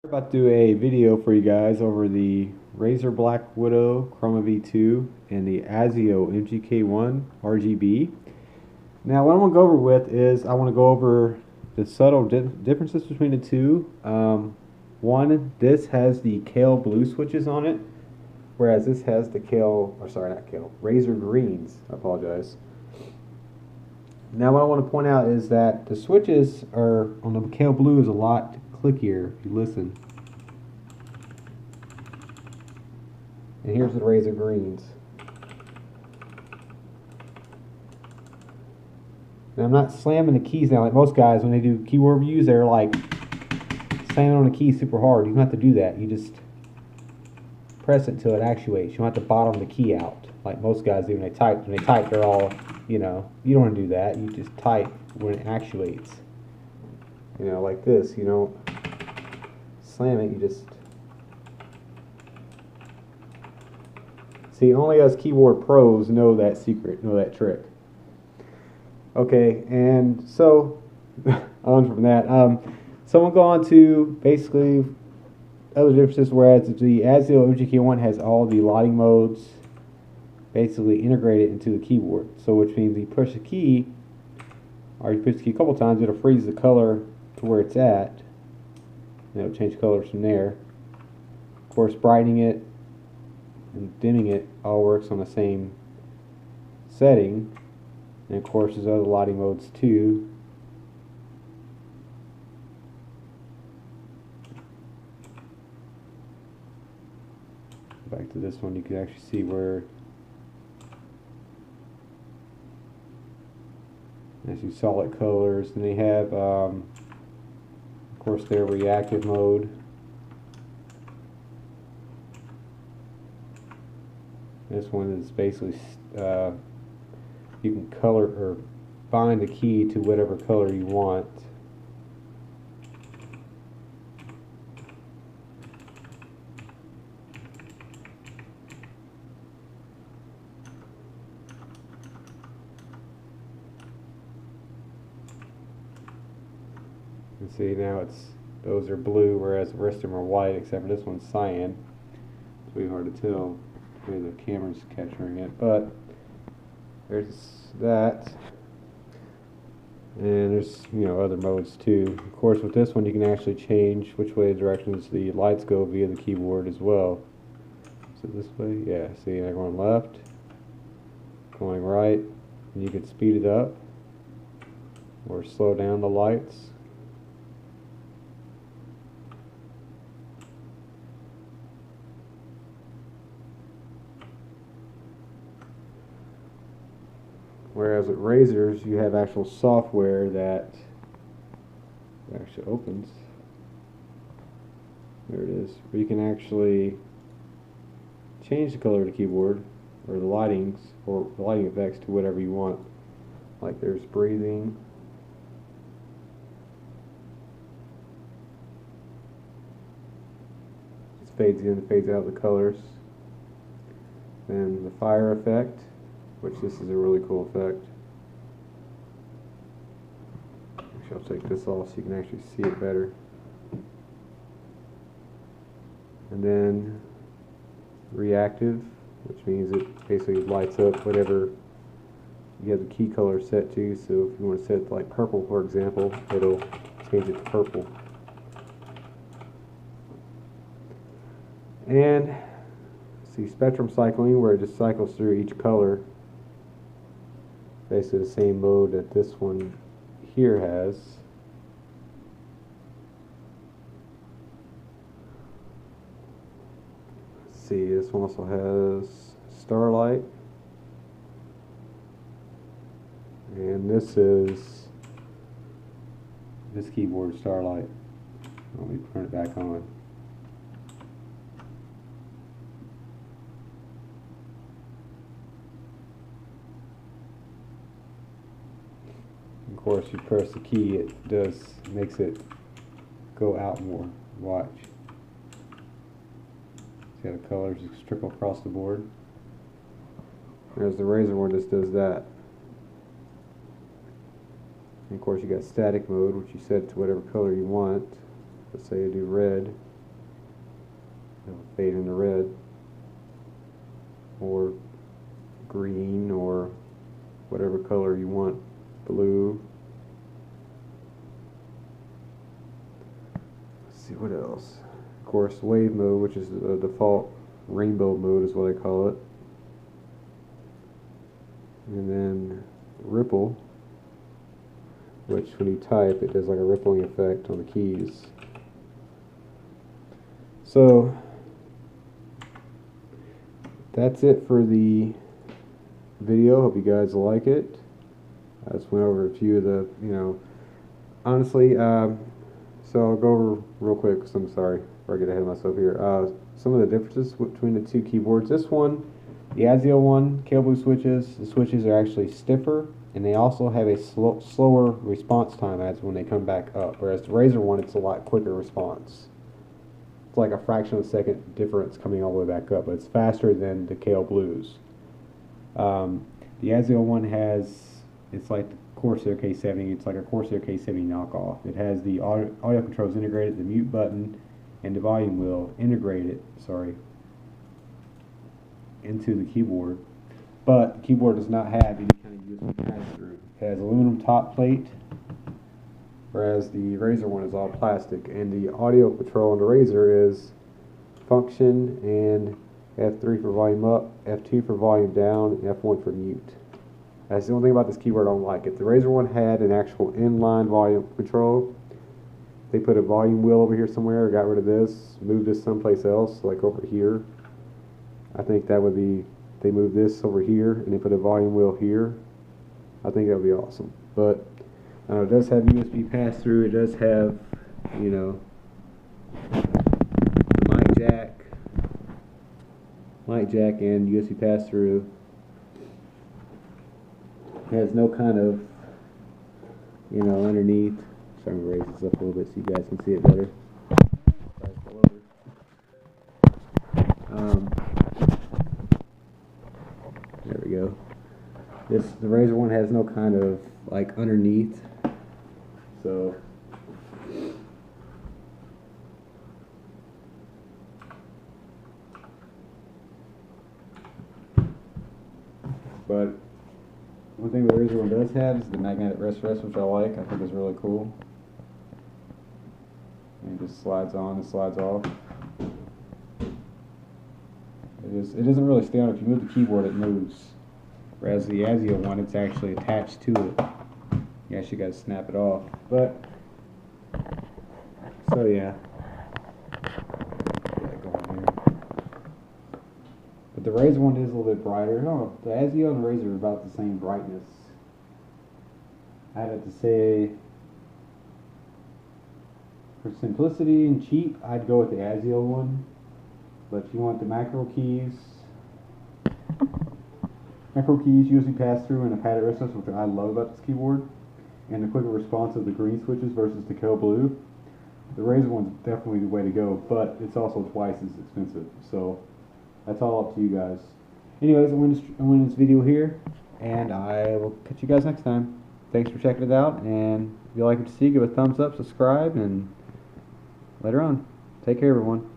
About to do a video for you guys over the Razer Blackwidow Chroma V2 and the Azio MGK1 RGB. Now what I want to go over with is I want to go over the subtle differences between the two. One, this has the Kailh blue switches on it, whereas this has the Razer Greens. I apologize. Now what I want to point out is that the switches are on the Kailh blue is a lot clickier if you listen. And here's the Razer Greens. Now I'm not slamming the keys down like most guys when they do keyboard reviews. They're like slamming on the keys super hard. You don't have to do that. You just press it until it actuates. You don't have to bottom the key out like most guys do when they type. When they type, they're all, you know, you don't want to do that. You just type when it actuates. You know, like this. You don't slam it. You just see. Only us keyboard pros know that secret, know that trick. Okay, and so on from that, so we'll go on to basically other differences. Whereas the Azio MGK1 has all the lighting modes basically integrated into the keyboard. So which means you push the key, or you push the key a couple times, it'll freeze the color to where it's at, and it'll change colors from there. Of course, brightening it and dimming it all works on the same setting. And of course there's other lighting modes too. Back to this one, you can actually see where there's some solid colors. And they have of course their reactive mode. This one is basically you can color or bind the key to whatever color you want. You can see now those are blue, whereas the rest of them are white, except for this one's cyan. It's really hard to tell the way the camera's capturing it, but there's that, and there's, you know, other modes too. Of course, with this one you can actually change which way the directions the lights go via the keyboard as well. So this way, yeah, see, I'm going left, going right, and you can speed it up or slow down the lights. Whereas with Razers, you have actual software that actually opens. There it is. Where you can actually change the color of the keyboard or the lightings or the lighting effects to whatever you want. Like there's breathing. Just fades in and fades out the colors. Then the fire effect, which this is a really cool effect. Actually, I'll take this off so you can actually see it better. And then reactive, which means it basically lights up whatever you have the key color set to. So if you want to set it to like purple, for example, it'll change it to purple. And see spectrum cycling, where it just cycles through each color. Basically the same mode that this one here has. Let's see, this one also has Starlight. And this is this keyboard Starlight. Let me turn it back on. Of course, you press the key, it makes it go out more. Watch. See how the colors just trickle across the board? There's the Razer one, just does that. And of course, you got static mode, which you set to whatever color you want. Let's say I do red. fade into red or green or whatever color you want, blue. Let's see what else. Of course, wave mode, which is the default rainbow mode is what I call it. And then ripple, which when you type it does like a rippling effect on the keys. So that's it for the video. Hope you guys like it. I just went over a few of the, honestly, so I'll go over real quick because I'm sorry before I get ahead of myself here. Some of the differences between the two keyboards. This one, the Azio one, Kailh Blue switches, the switches are actually stiffer, and they also have a slower response time as when they come back up, whereas the Razer one, it's a lot quicker response. It's like a fraction of a second difference coming all the way back up, but it's faster than the Kailh Blues. The Azio one it's like the Corsair K70, it's like a Corsair K70 knockoff. It has the audio controls integrated, the mute button, and the volume wheel integrated, into the keyboard. But the keyboard does not have any kind of USB pass-through. It has aluminum top plate, whereas the Razer one is all plastic. And the audio control on the Razer is function and F3 for volume up, F2 for volume down, and F1 for mute. That's the only thing about this keyboard I don't like. If the Razer one had an actual inline volume control, they put a volume wheel over here somewhere, got rid of this, moved this someplace else, like over here. I think that would be, they move this over here and they put a volume wheel here. I think that would be awesome. But it does have USB pass-through. It does have, the mic jack and USB pass-through. It has no kind of, underneath. So I'm going to raise this up a little bit so you guys can see it better. There we go. The Razer one has no kind of like underneath. So but one thing the Razer one does have is the magnetic rest, which I like. I think is really cool. And it just slides on and slides off. It doesn't really stay on. If you move the keyboard, it moves. Whereas the Azio one, it's actually attached to it. You actually got to snap it off. But so yeah. But the Razer one is a little bit brighter. No, the Azio and the Razer are about the same brightness. I'd have to say, for simplicity and cheap, I'd go with the Azio one. But if you want the macro keys, USB pass-through, and a padded wrist, which I love about this keyboard, and the quicker response of the green switches versus the Kailh Blue, the Razer one's definitely the way to go, but it's also twice as expensive. So that's all up to you guys. Anyways, I'm going to end this video here, and I will catch you guys next time. Thanks for checking it out, and if you like what you see, give a thumbs up, subscribe, and later on. Take care, everyone.